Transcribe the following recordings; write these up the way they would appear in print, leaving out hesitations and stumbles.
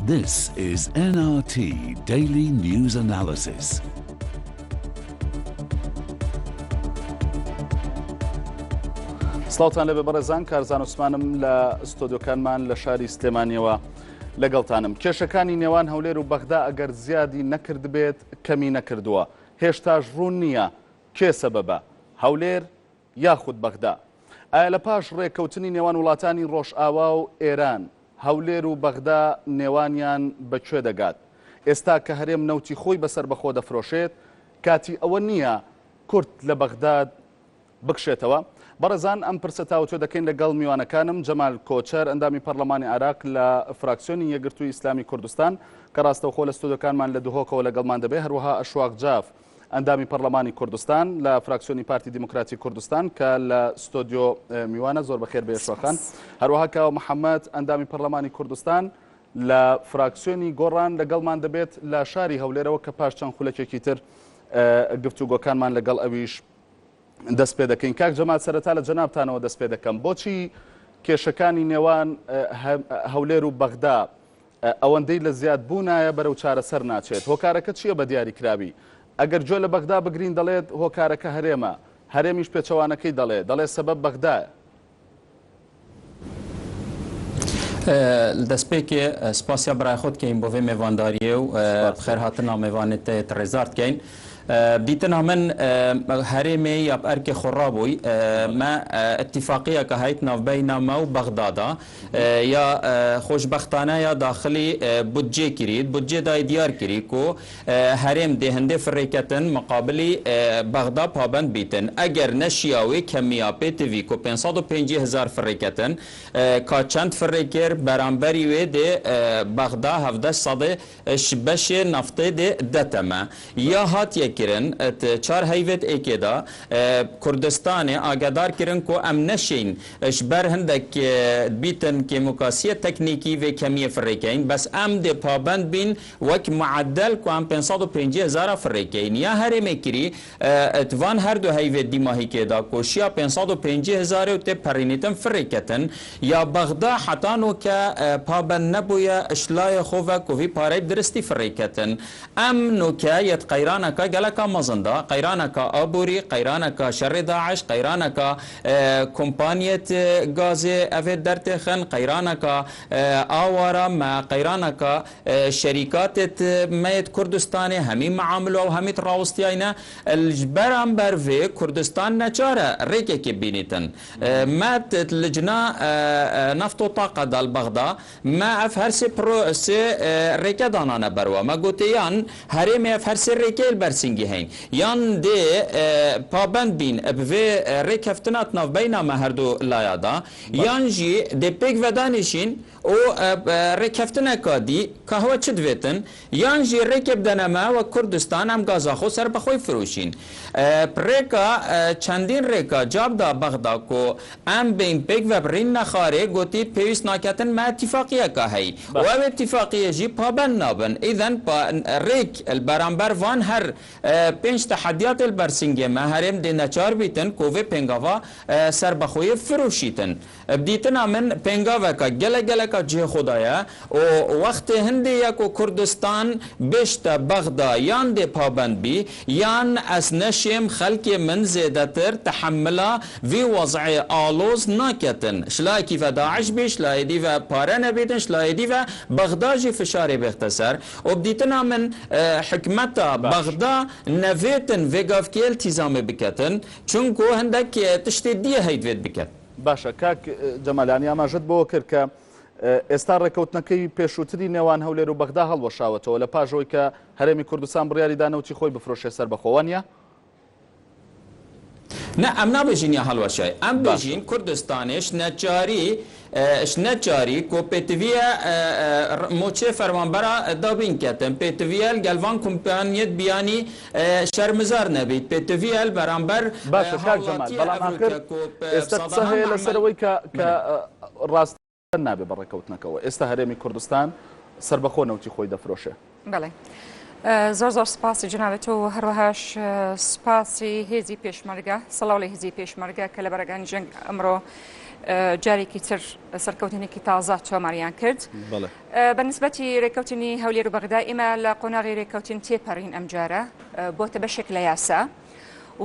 This is NRT Daily News Analysis. سڵاوتان لەبێ بەڕێزان، کارزان عوسمانم لە ستۆدیۆکانمان لە شاری سلێمانیەوە لەگەڵتانم. کێشەکانی نێوان هەولێر و بەغدا ئەگەر زیادی نەکرد بێت کەمی نەکردووە. هێشتاش ڕوون نییە کێ سەبەبە، هەولێر یاخود بەغدا. ئایا لە پاش ڕێککەوتنی نێوان وڵاتانی ڕۆژئاوا و ئێران هەولێر و بەغدا نێوانیان بەکوێ دەگات؟ ئێستا کە هەرێم نەوتی خۆی بەسەر بەخۆ دەفرۆشێت، کاتی ئەوە نییە کورد لە بەغداد بکشێتەوە؟ بەڕێزان، ئەم پرسە تاوتۆ دەکەین لەگەڵ میوانەکانم. جەمال کۆچەر، ئەندامی پەرلەمانی عێراق لە فراکسیۆنی یەکگرتووی ئیسلامی کوردستان کە ڕاستەوخۆ لە ستۆدیۆکانمان لە دهۆکەوە لەگەڵمان دەبێت، هەروەها ئەشواق جاف، ئەندامی پەرلەمانی کوردستان لە فراکسیۆنی پارتی دیموکراتی کوردستان کە لە ستۆدیۆ میوانە. زۆر بەخێر بێ شواقان. هەروەها کە محەممەد، ئەندامی پەرلەمانی کوردستان لە فراکسیۆنی گۆڕان لەگەڵمان دەبێت لە شاری هەولێرەوە کە پاش چەند خولەکێکی تر گفتوگۆکانمان لەگەڵ ئەویش دەست پێ دەکەین. کاک جەمال، سەرەتا لە جەنابتانەوە دەست پێ دەکەم. بۆچی کێشەکانی نێوان هەولێر و بەغدا ئەوەندەی لە زیادبوونایە بەرەو چارەسەر ناچێت؟ هۆکارەکە چییە بە دیاری کراوی؟ ئەگەر جۆ لە بەغدا بگرین دەڵێت هۆکارەکە هەرێمە، هەرێمیش پێچەوانەکەی دەڵێ سەبەب بەغدایە. دەستپێکێ سپاسیا برای خۆت کەین بۆ vê mêvandariyê و بخێر هاتنا mêvanê te trêzar dikein. بديتنا من هرمي يا بأركي خرابوي ما اتفاقية كهيتنا بين ما وبغداد يا خوشبختانة يا داخلي بودجي كريد بودجي دا ديار كريكو هرم دهنده فريكتن مقابلي بغداد بابند بيتن اگر نشياوي كمية بي تي في كو 550,000 فريكتن كاچند فريكر برانبري وي دي بغداد 17 شبش نفطي دي دتما يا هات کرن چار هیوت ایکدا کردستان آگادار کرن کو ام نشین اشبر هندک بیتن که مکاسیه تکنیکی و کمیه فریکین بس ام ده پابند بین وک معدل کو ام 550,000 فریکین یا هر مکری اتوان هر دو هیوت دیماهی کدا کوشیا 550,000 و ته پرینیتن فریکتن یا بغدا حتی نو که پابند نبویا اشلای خوفا کوی پاره درستی فریکتن ام نو که یت قیرانه که لك مزندا قيرانك أبوري قيرانك شر داعش قيرانك كومبانية غازي أفيد درتخن قيرانك آوارا ما قيرانك شركات ميت كردستاني همي معاملة وهمي راوستيانا الجبران برفي كردستان نجارة ريكي كبينيتن ما تلجنا نفتو طاقة دال بغدا ما أفهرسي برو سي ريكي دانانا بروا ما قوتيان هريمي أفهرسي ريكي البرسين هين يان دي پابند بين بفي ريكفتنات ناف بين ما هردو لايادا يان جي دي بيك ودانشين او ريكفتنا كادي كهوا چدويتن يان جي ريكب دنما و كردستان ام غازاخو سر بخوي فروشين بريكا چندين ريكا جاب دا بغدا کو ام بين بيك و برين نخاري گوتي پيوس ناكتن ما اتفاقية کا هي و اتفاقية جي پابند نابن اذن ريك البرانبر وان هر 5 تحديات البرسنجي ما هرم دي نچار بيتن كوفي بنگاوا سر بخوي فروشيتن بديتنا من بنگاوا کا گله کا جه خدایا و وقت هندي يكو كردستان بشتا بغدا يان دي پابند بي يان اس نشم خلق من زيادتر تحملا في وضع آلوز ناكتن شلايكي و داعش بيش لايدي و پارن بيتن شلايدي و بغدا جي فشاري بيختصر و بديتنا من حكمتا بغدا نویتن وگافکی التزام بکتن چونکو هندک تشتیدیه هیدوید بکت. باشە کاک جەمالانی ئاماژەت بۆ کرد کە ئێستا ڕێکەوتنەکەی پێشووتری نێوان هەولێر و بەغدا هەڵوەشاوەتەوە لە پاژەوەی کە هەرێمی کوردستان بڕیاری دانەوتی خۆی بفرۆشێ سەر بەخۆوانە؟ نه ام نبیجین یا هلوشای ام بیجین کردستانش نجاری کو پتویا موچه فرمانبرا دابین کتن پتویل گلوان کمپانیت بیانی شرمزار نبید پتویل برانبر باشه کاک جمال بەڵام آخر ئێستا قسە هەیە لەسەرەوەی کە ڕاست نابێ بەڕێکەوتنەکەەوە ئێستا هەرێمی کوردستان سەر بەخۆ نەوتی خۆی دەفرۆشێ. بەڵێ زۆر سپاسی جنابێت و هەروەهاش سپاسی هێزی پێشمەرگە سەڵاو لە هێزی پێشمەرگە کە لە بەرەگانی جەنگ ئەمڕۆ جارێکی تر سەرکەوتنێکی تازە تۆماریان کرد. بەنسبەتی ڕێکەوتنی هەولێر و بەغدا ئێمە لە قۆناغی ڕێکەوتن تێپەڕین ئەم جارە بۆتە بەشێک لە یاسا.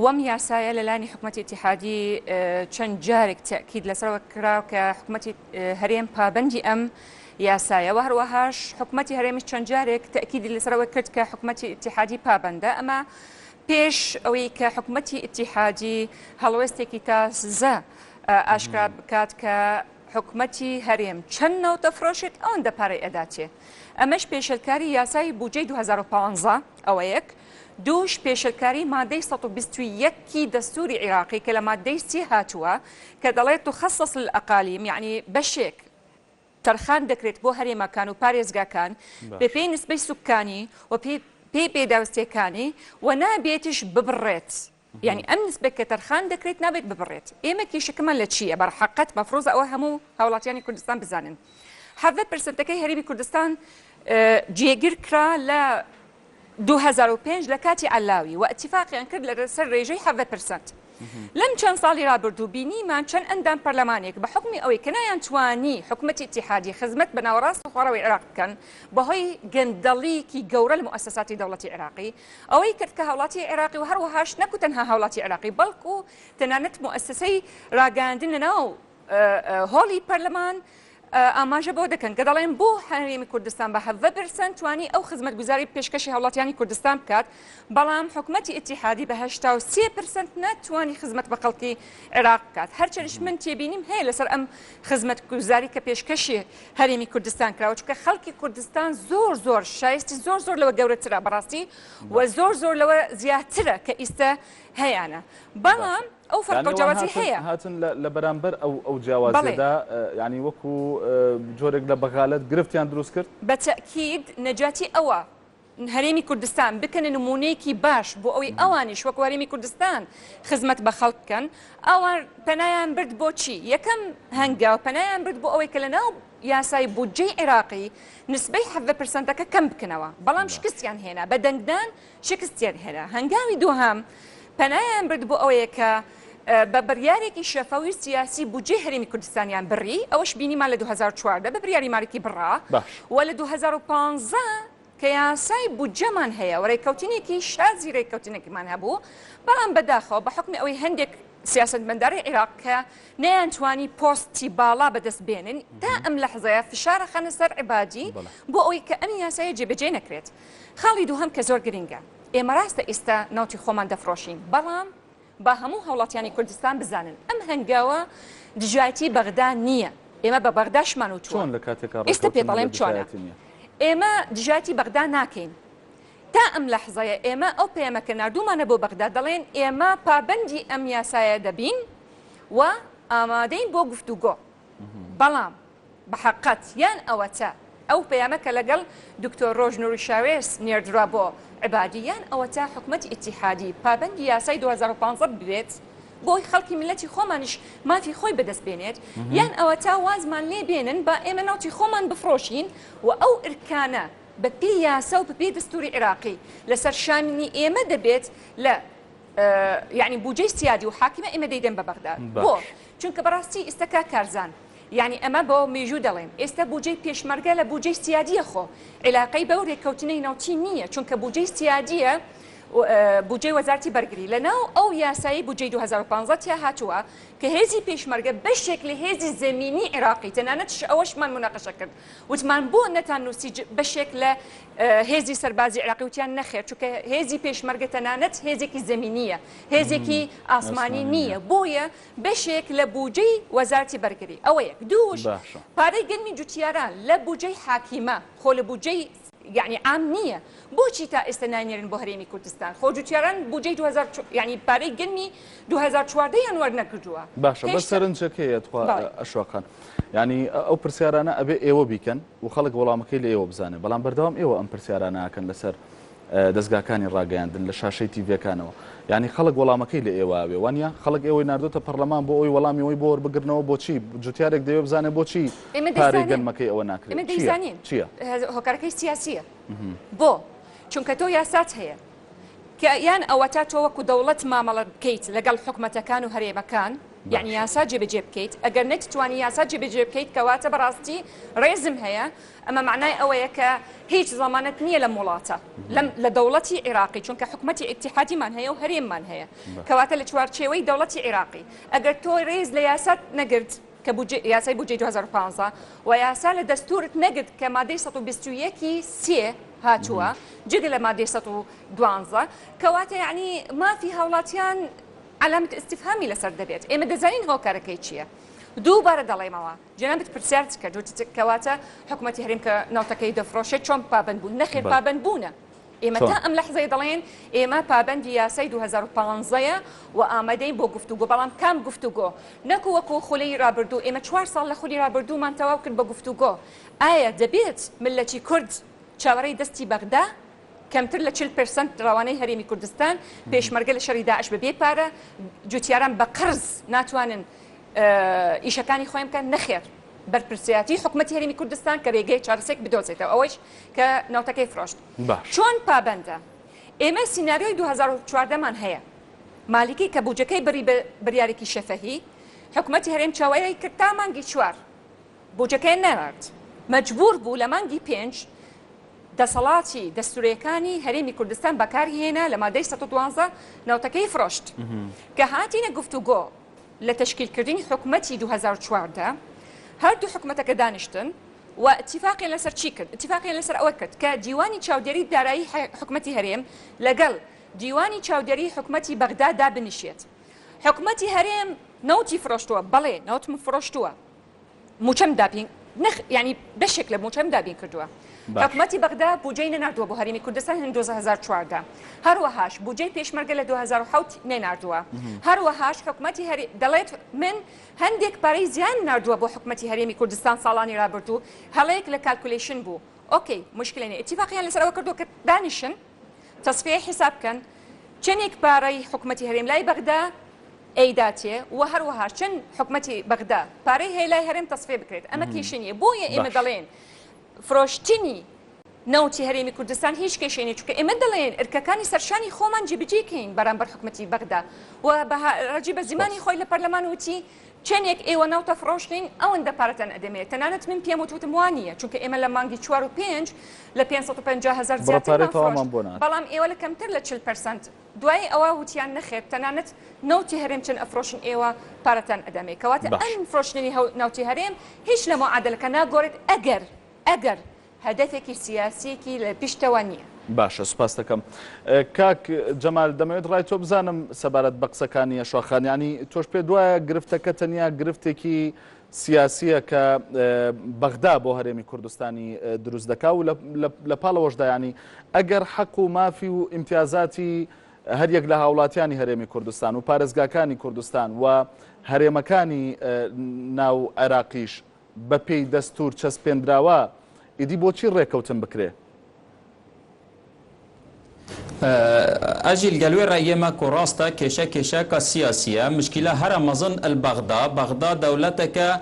وەم یاسایە لەلانی حکوومەتی اتحادی چەند جارێک تاکید لەسەرەوە کراوە کە حکوومەتی هەرێم پابەندی ئەم یاسایە و هەروەهاش حکوومەتی هەرێمی چەند جارێک تاکیدی لەسەرەوە کرد کە حکوومەتی اتحادی پابەندە. ئەمە پێش ئەوەی کە حکوومەتی اتحادی هەڵوێستێکی تازە ئاشکرا بکات کە حکوومەتی هەرێم چەند نەوت دەفرۆشێت ئەوەندە پارەی ئەداتێ. ئەمەش پێشەلکاری یاسای بودجەی 2015 ئەوە یەک. دووش پێشەلکاری مادەی 121 دەستوری عێراقی کە لە مادەی 30 هاتووە کە دەڵێت تخصص للأقاليم یعنی بەشێک تەرخان دەکرێت بۆ هەرێمەکان و پارێزگاکان بە پێی نسبەی سوکانی و پێی پێداویستیەکانی و نابێتش ببڕێت. یعنی ئەم نسبەت کە تەرخان دەکرێت نابێت ببڕێت. ئێمە کێشەکەمان لە چییە؟ بەڕحەقەت مەفرۆزە ئەوە هەموو هاوڵاتیانی کوردستان بزانن. 70% هەرێمی کوردستان جێگیر کرا لە 2005 لە کاتی علاوی و ئەتیفاقیان کرد لەسەر ڕێژەی 70%. لەم چەند ساڵی ڕابردوو بینیمان چەند ئەندام پەرلەمانێک بە حکمی ئەوەی کە نایانتوانی حکوومەتی اتحادی خزمەت بە ناوەڕاست و خۆڕەوەی عێراق بکەن بەهۆی گەندەڵیکی گەورە لە مؤسساتی دەوڵەتی عێراقی ئەوەی کرد کە هاوڵاتی عێراقی و هەروەهاش نەکو تەنها هاوڵاتی عێراقی بەڵکو تەنانەت مؤسسەی ڕاگەاندن لەناو هۆڵی پەرلەمان ئاماژە بۆ دەکەن کە دەڵێن بۆ هەرێمی کوردستان بە 70% توانی ئەو خزمەتگوزاری پێشکەشی هاوڵاتیانی کوردستان بکات بەڵام حکوومەتی اتحادی بە 83% ناتوانی خزمەت بە خەڵکی عێراق بکات. هەرچەندش من تێبینیم هەیە لەسەر ئەم خزمەتگوزاری کە پێشکەشی هەرێمی کوردستان کراوە چونکە خەڵکی کوردستان زۆر شایستی زۆر لەوە گەورەترە بەڕاستی و زۆر لەوە زیاترە کە ئیستا هەیەە. بەڵام ئەو فەرقە جیاوازی هەیە هاتن لە بەرامبەر ئەو جیاوازیەدا ینی وەکو جۆرێک لە بەغالەت گرفتیان دروست کرد. بە تەکید نەجاتی ئەوە هەرێمی کوردستان بکەنە نمونەیەکی باش بۆ ئەوەی ئەوانیش وەکو هەرێمی کوردستان خزمەت بە خەڵک بکەن ئەوان پەنایان برد بۆچی؟ یەکەم هەنگاو پەنایان برد بۆ ئەوەی کە لەناو یاسای بودجەی عێراقی نسبەی 70%ەکە کەم بکەنەوە بەڵام شکستیان هێنا بە دەنگدان شکستیان هێنا. هەنگاوی دووهەم پەنایان برد بۆ ئەوەیە کە بە بڕیارێکی شەفەوی سیاسی بودجەی هەرێمی کوردستانیان بڕی ئەوەش بینیمان لە 2014 بە بڕیاری مارکی بڕا و لە 2015 کە یاسای بودجەمان هەیە و ڕێککەوتنێکی شازی ڕێککەوتنێکیمان هەبوو بەڵام بەداخەوە بە حکمی ئەوەی هەندێک سیاستمەداری عێراق کە نەیانتوانی پۆستی باڵا بەدەست بێنن تا ئەم لەحزەیە فشارە خەنە سەر عیبادی بۆ ئەوەی کە ئەم یاسایە جێبەجێ نەکرێت. خاڵی دووهەم کە زۆر گرنگە ئێمە ڕاستە ئێستا ناوتی خۆمان دەفرۆشین بەڵام با هەموو هاوڵاتیانی کوردستان بزانن ئەم هەنگاوە دژایەتی بەغدا نییە. ئێمە بە بەغداشمان وتووە ئێستا پێ دەڵێم چۆنە ئێمە دژایەتی بەغدا ناکەین تا ئەم لەحزەیە ئێمە ئەو پەیامەکە نردوومانە بۆ بەغدا دەڵێن ئێمە پابەندی ئەم یاسایە دەبین و ئامادەین بۆ گفتوگۆ بەڵام بە حەقەت یان ئەوەتە ئەو پەیامەکە لەگەڵ دکتۆر ڕۆژنووری شاوێز نێردرا بۆ عبادیان ئەوە تا حکوومەتی اتحادی پابەندی یاسای 2015 بێت بۆی خەڵکی ملەتی خۆمانش مافی خۆی بەدەست بێنێت یان ئەوە تا وازمان لێ بێنن با ئێمە ناوتی خۆمان بفرۆشین و ئەو ئرکانە بە پێی یاسا و بە پێی دەستوری عێراقی لەسەر شاننی ئێمە دەبێت لە یعنی بودجەی سیادی و حاکمە ئێمە دەیدەن بە بەغدا بۆ چونکە بەڕاستی ئێستاکا کارزان یعنی ئەمە بۆ مێژوو دەڵێن ئێستا بودجەی پێشمەرگە لە بودجەی سیادیە خۆ عێلاقەی بەو ڕێککەوتنەی ناوچی نییە چونکە بودجەی سیادیە بودجەی وەزارەتی بەرگری لەناو ئەو یاسایی بودجەی 2015 تیا هاتووە کە هێزی پێشمەرگە بەشێک لە هێزی زەمینی عێراقی تەنانەت ئەوەشمان مناقەشە کرد وتمان بۆ نەتان نووسی بەشێک لە هێزی سەربازی عێراقی وتیان نەخێر چونکە هێزی پێشمەرگە تەنانەت هێزێکی زەمینیە هێزێکی ئاسمانی نییە بۆیە بەشێک لە بودجەی وەزارەتی بەرگری ئەوە یەک دووش پارەی گەنمی جوتیاران لە بودجەی حاکیمە خۆ لە بودجەی یعنی عام نییە بۆچی تا ئێستا نانێرن بۆ هەرێمی کوردستان خۆ جوتیاران بودجەی 2000 یعنی پارەی گەنمی 2014 یان وەرنەگردووە باشە بە سەرنجەکەیە ئەشواقان ینی ئەو پرسیارانە ئەبێ ئێوە بیکەن و خەڵک وەڵامەکەی لە ئێوە بزانێ بەڵام بەردەوام ئێوە ئەم پرسیارانەکەن لەسەر دەستگاکانی ڕاگەیاندن لە شاشەی تیڤەکانەوە ینی خەڵک وەڵامەکەی لە ئێوە ئاوێ وانە خەڵک ئێوەی نردۆتە پەرلەمان بۆ ئەوی وەڵامی ئەوی بۆ وەربگرنەوە بۆچی جوتیارێک دەوێ بزانێ بۆچی پارەی گەنمەکەی ئەوە ناکرێت چییە؟ هۆکارەکەی سیاسیە بۆ چونکە تۆ یاسات هەیە کە یان ئەوە تا تۆ وەکو دەوڵەت مامەڵە بکەیت لەگەڵ حکومەتەکان و هەرێمەکان یعنی یاسا جێبەجێ بکەیت ئەگەر نەتوانی یاسا جێبەجێ بکەیت کەواتە بەڕاستی ڕێزم هەیە ئەمە معنای ئەوەیە کە هیچ زەمانەت نییە لە وڵاتە لە دەوڵەتی عێراقی چونکە حکومەتی ئیتیحادیمان هەیە و هەرێممان هەیە کەواتە لە چوارچێوەی دەوڵەتی عێراقی ئەگەر تۆ ڕێز لە یاسات نەگرت کە یاسای بودجێ 2015 و یاسا لە دەستورت نەگرت کە مادەی 121 سێ هاتووە جگە لە مادەی 112 کەواتە یعنی مافی هاوڵاتیان علامة استفهامی لەسەر دەبێت ئێمە دەزانین هۆکارەکەی چییە دووبارە دەڵێمەوە جەنابەت پرسیارت کرد کەواتە حکومەتی هەرێم کە ناوتەکەی دەفرۆشێت چۆن پابند بوون نەخێر پابند بوونە ئێمە تا ئەم لەحزەی دەڵێن ئێمە پابندی یاسای 2015 و ئامادەین بۆ گفتوگۆ بەڵام کام گفتوگۆ نەکو وەکو خولەی رابردوو ئێمە 4 ساڵ لە خولی رابردوومان تەواو کرد بە گفتوگۆ ئایا دەبێت ملەتی کورد چاوەڕێی دەستی بەغدا کەمتر لە 40% ڕەوانەی هەرێمی کوردستان پێشمەرگە لە شەڕی داعش بەبێ پارە جوتیاران بە قرز ناتوانن ئیشەکانی خۆیان بکەن نەخێر بەرپرسیاتی حکومەتی هەرێمی کوردستان کە ڕێگەی چارەسێک بدۆزێتەوە ئەوەش کە ناوتەکەی فرۆشت چۆن پابندە ئێمە سیناریۆی 2014مان هەیە مالیکی کە بودجەکەی بڕی بە بڕیارێکی شەفەهی حکومەتی هەرێم چاوەڕێی کرد تا مانگی 4 بودجەکەی نەنارد مەجبور بوو لە مانگی 5 دەسەڵاتی دەستورەکانی هەرێمی کوردستان بەکاری هێنا لە مادەی 112 ناوتەکەی فرۆشت کە هاتینە گفتوگۆ لە تشکیلکردنی حکومەتی 2014 هەردوو حکومەتەکە دانیشتن و اتفاقیان لەسەر چی کرد؟ اتفاقیان لەسەر ئەوە کرد کە دیوانی چاودێری دارایی حکومەتی هەرێم لەگەڵ دیوانی چاودێری حکومەتی بەغدا دابنیشێت حکومەتی هەرێم نەوتی فرۆشتووە بەڵێ نەوتم فرۆشتووە موچەم دابین یعنی بەشێک لە موچەم دابین کردووە حکومەتی بەغدا بودجەی نەناردووە بۆ هەرێمی کوردستان هەن 2014 هەروەهاش بودجەی پێشمەرگە لە 2007 نێناردووە هەروەهاش حکومەتی دەڵێت من هەندێک پارەی زیان ناردووە بۆ حکومەتی هەرێمی کوردستان ساڵانی رابردوو هەڵەیەک لە کالکولیشن بوو ئۆکەی مشکلێنێ اتفاقیان لەسەرەوە کردو کە دانیشن تەصفیەی حساب بکەن چەندێک پارەی حکومەتی هەرێم لای بەغدا ئەیداتێ و هەروەها چەند حکومەتی بەغدا پارەی هەیە لای هەرێم تەصفیە بکرێت ئەمە کێشەیە بۆیە ئێمە دەڵێن فرۆشتنی نەوتی هەرێمی کوردستان هیچ کێشێنی چونکە ئێمە دەڵێن ئەرکەکانی سەرشانی خۆمان جێبەجێکەین بەرامبەر حکومەتی بەغدا و ڕەجی بە زمانی خۆی لە پەرلەمان وتی چەندێک ئێوە ناوتە فرۆشتین ئەوەندە پارەتەن ئەدەمێت تەنانەت من پێم وتم وانە چونکە ئێمە لە مانگی 4 و 5 لە 550,000 زیاتر بەڵام ئێوە لە کەمتر لە 40% دوای ئەوە وتیان نەخێت تەنانەت نەوتی هەرێم چەند ئەفرۆشن ئێوە پارەتەن ئەدەمێت کەواتە ئەم فرۆشتنی ناوتی هەرێم هیچ لە معادلەکە ناگۆڕێت ئەگەر هەدەفێکی سیاسیەکی لە پشتەوە نییە. باشە سوپاس دەکەم کاک جەمال دەمەوێت ڕای تۆ بزانم سەبارەت بە قسەکانی شاخانیانی تۆش پێ دوایە گرفتەکە تەنیا گرفتێکی سیاسیە کە بەغدا بۆ هەرێمی کوردستانی دروست دەکا و لە پاڵەوەشدا ینی ئەگەر حەق و مافی و ئیمتیازاتی هەریەک لە هاوڵاتیانی هەرێمی کوردستان و پارێزگاکانی کوردستان و هەرێمەکانی ناو عێراقیش بە پێی دەستور چەسپێنراوە ئیدی بۆچی ڕێکەوتن بکرێ؟ أجل قالوا رأيما كوراستا كيشا كسياسية مشكلة هر مظن بغداد دولتك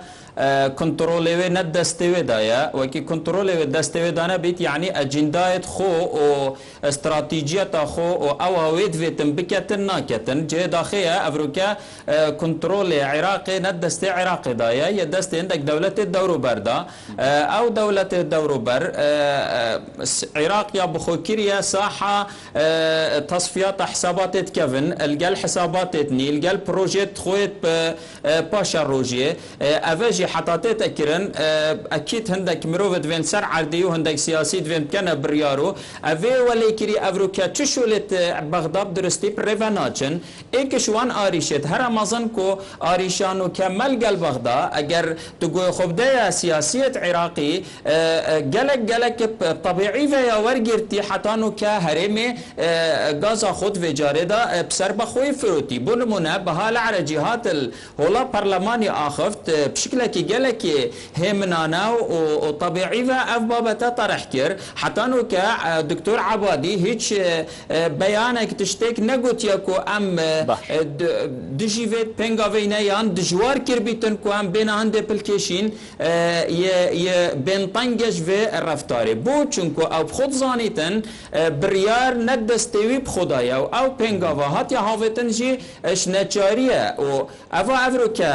كنترولي ندستوي دايا وكي كنترولي دستوي دانا بيت يعني أجندايت خو أو استراتيجية خو أو أوهويت فيتم بكتن ناكتن جي داخية أفريقيا كنترولي عراقي ندستي عراقي دايا يدستي عندك دولة الدورو بردا أو دولة الدورو بر عراق يا بخوكيريا ساحة تصفيات حسابات كيفن القال حسابات نيل قال بروجيت خويت باشا روجي أفاجي حتى تكرن أكيد هندك مروفد فين سر عردي وهندك سياسي فين كان بريارو أفي ولا كري أفريقيا تشولت بغداد درستي بريفاناتشن إيكشوان آريشت هر مازن كو آريشانو كمل قال بغداد أجر تقول خبدة سياسية عراقي جلك طبيعي فيا ورجرتي حتى نو كهرمي غازا خود في جاردا بسر بخوي فروتي بنمونه بهاله على جهات هولا برلماني آخفت بشكل كي جلك همنانا وطبيعي فاف بابتا طرح كر حتى نو كدكتور عبادي هيك بيانك تشتك نقول ياكو ام دجيفيت بنغافينيان دجوار كربيتن كو ام بين عند ابلكيشن ي بين طنجش في الرفتاري بو چونكو او خود زانيتن بريار ند دستوی بخدایه و او پنگاوه هات یا هاوتن جی اشنچاریه و افرو که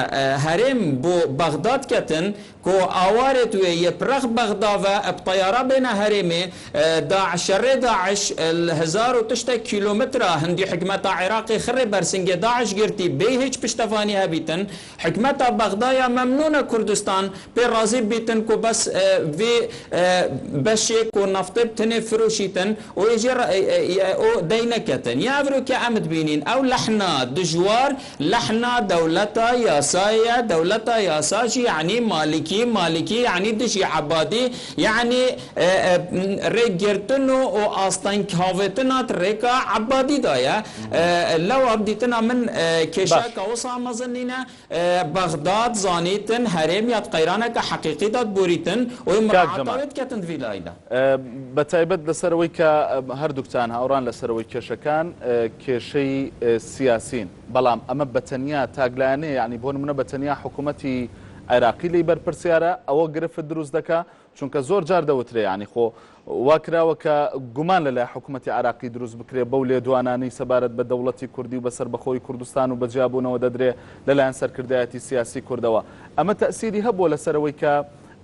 هرم بو بغداد کتن کو آوارت و یپرخ بغداد و بطیاره بین هرمه داعش الهزار و تشتا کیلومتر هندی حکمت عراقی خرب برسنگ داعش گرتی به هیچ پشتوانی هبیتن حکمت بغداد ممنون کردستان به راضی بیتن کو بس وی بشه کو نفط بتنه فروشیتن و اجر او دینکتن یا افرو که عمد بینین او لحنا دجوار لحنا دولتا یاسایا دولتا یاساجی یعنی مالکی یعنی دشی عبادی یعنی رگرتنو و آستان کاوتنات رکا عبادی دایا لو ابدیتنا من کشاک اوصا مزنینا بغداد زانیتن هرم یاد قیرانه که حقیقی داد بوریتن و مراعاتویت کتن ویلایدا بەتایبەت لەسەرەوەی کە هەردووکتان هاوڕان لەسەرەوەی کێشەکان کێشەی سیاسین بەڵام ئەمە بەتەنیا تاگلایانەیە یعنی بۆ نمونە بەتەنیا حکوومەتی عێراقی لی بەرپرسیارە ئەوە گرفت دروست دەکا چونکە زۆر جار دەوترێ یعنی خۆ واکراوە کە گومان لەلای حکوومەتی عێراقی دروست بکرێ بەو لێدوانانەی سەبارەت بە دەوڵەتی کوردی و بەسەر بەخۆی کوردستان و بەجیابوونەوە دەدرێ لەلایەن سەرکردایەتی سیاسی کوردەوە ئەمە تەئسیری هەبووە لەسەرەوەی کە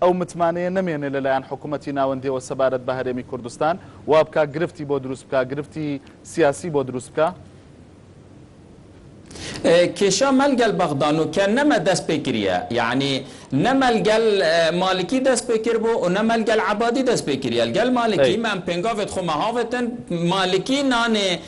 ئەو متمانەیە نەمێنێ لەلایەن حکوومەتی ناوەندیەوە سەبارەت بە هەرێمی کوردستان وا بکە گرفتی بۆ دروست بکە گرفتی سیاسی بۆ دروست بکە كيشا ملقى بغدانو كان نما داس بكريا يعني نملقى مالكي داس بكربو ونملقى العبادي داس بكريا القى مالكي ما بينغافت خو مهافتن مالكي ناني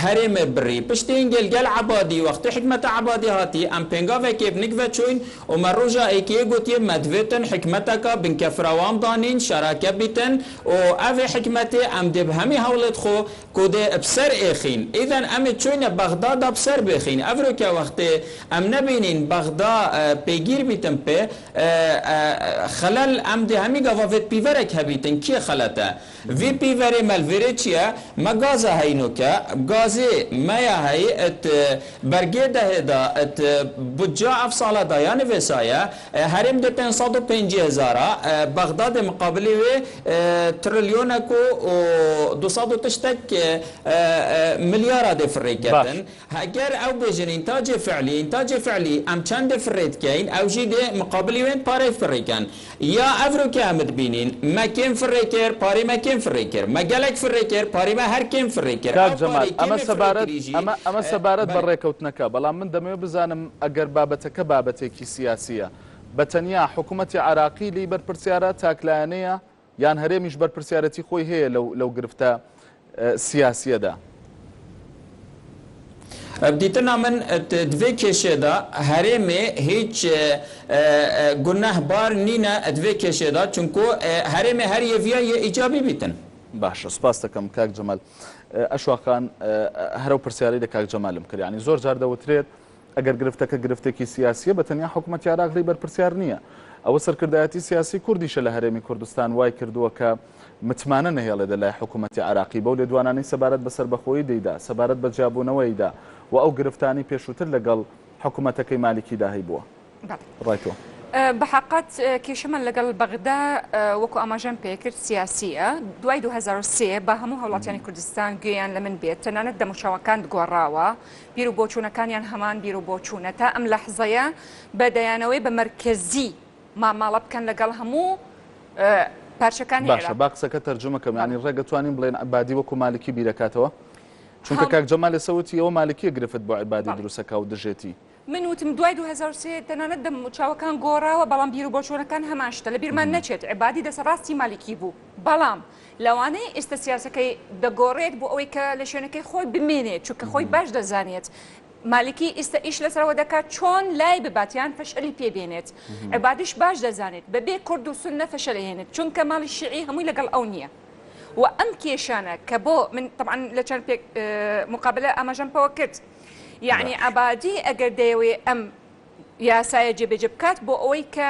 هرم بري بشتين القى العبادي وقت حكمه عبادي هاتي ام بينغافه كيف نكفتشوين ومروجا ايكي قوتي مدفتن حكمتك بن كفروان دانين شراكه بيتن وافي حكمتي ام دبهمي هولت خو كود بسر اخين اذا ام تشوين بغداد بسر بخين افريكا وقت ام نبينين بغداد بيجير بيتن بي خلال ام دي همي غافت بيفرك هبيتن كي خلته في بيفري مالفيريتشيا ما غازا هينوكا غازي ما هي ات برگيده هدا ات بجا افصاله ديان فيسايا هرم دي 550,000 بغداد مقابله تريليونكو و 200 تشتك مليار دي فريكتن هاجر او بيجن انتاج فعلي ام چند فريت كاين او جي مقابل وين باري فريكان يا افريكا مدبينين ما كان فريكر باري ما كان فريكر ما قالك فريكر باري ما هر كان فريكر كاك جمال اما سبارت بريكوتنكا بەڵام من دەمەوێت بزانم ئەگەر بابەتەکە بابەتێکی سیاسیە بەتەنیا حکوومەتی عراقی لی بەرپرسیارە تاکلایانەیە یان هەرێمیش بەرپرسیارەتی خۆی هەیە لەو گرفتە سیاسیەدا بديتنا من دوی کشه دا هرمه هیچ گناه بار نینا دوی کشه دا چونکو هرمه هر یویا ایجابی بیتن باشه سپاس دەکەم کاک جەمال ئەشواقان هەرو پرسیاری لە کاک جەمالم کرد یعنی زۆر جار دەوترێت ئەگەر گرفتەکە گرفتێکی سیاسیە بەتەنیا حکوومەتی عێراق لی بەرپرسیار نییە ئەوە سەرکردایەتی سیاسی کوردیشە لە هەرێمی کوردستان وای کردووە کە متمانە نەهێڵێ لەلای حکوومەتی عێراقی بەو لێدوانانەی سەبارەت بە سەربەخۆیی دەیدا سەبارەت بە جیابوونەوەیدا و ئەو گرفتانی پێشووتر لەگەڵ حکوومەتەکەی مالکی داهی بووە ڕایتەوە بحقت کێشەمان لەگەڵ بەغدا وەکو ئاماژەم پێکرد سیاسیە دوای 2003 بە هەموو هەوڵاتیانی کوردستان گوێیان لە من بێت تەنانەت دەموچاوەکان گۆڕاوە بیر و بۆچوونەکانیان هەمان بیر و بۆچوونە تا ئەم لەحزەیە بە دەیانەوەی بە مەرکەزی ماماڵە بکەن لەگەڵ هەموو پارچەکانی باشە با قسەکە تەرجمەکەم ینی ڕێگە توانین بڵێن عیبادی وەکو مالکی بیرەکاتەوە چونکە کاک جەمال سەوتی ئەوە مالکیە گرفت بۆ عیبادی دروستەکە و دژێتی من وتم دوای 2003 تەنانەت دەموچاوەکان گۆڕاوە بەڵام بیر و بۆچوونەکان هەماشتە لە بیرمان نەچێت عیبادی دەسەڕاستی مالکی بوو بەڵام لەوانەیە ئێستا سیاسەکەی دەگۆڕێت بۆ ئەوەی کە لە شوێنەکەی خۆی بمێنێت چونکە خۆی باش دەزانێت مالکی ئێستا ئیش لەسەرەوە دەکات چۆن لای بباتیان فەشەلی پێبێنێت عیبادیش باش دەزانێت بەبێ کورد و سونە فەشەلهێنێت چونکە ماڵی شیعی هەمووی لەگەڵ ئەو نییە و ئەم کێشانە کە بۆ من طبعا لە چەند پێک مقابلە ئاماژەم پەوە کرد یعنی عەبادی ئەگەر دەیەوێ ئەم یاسایە جێبەجێ بکات بۆ ئەوەی کە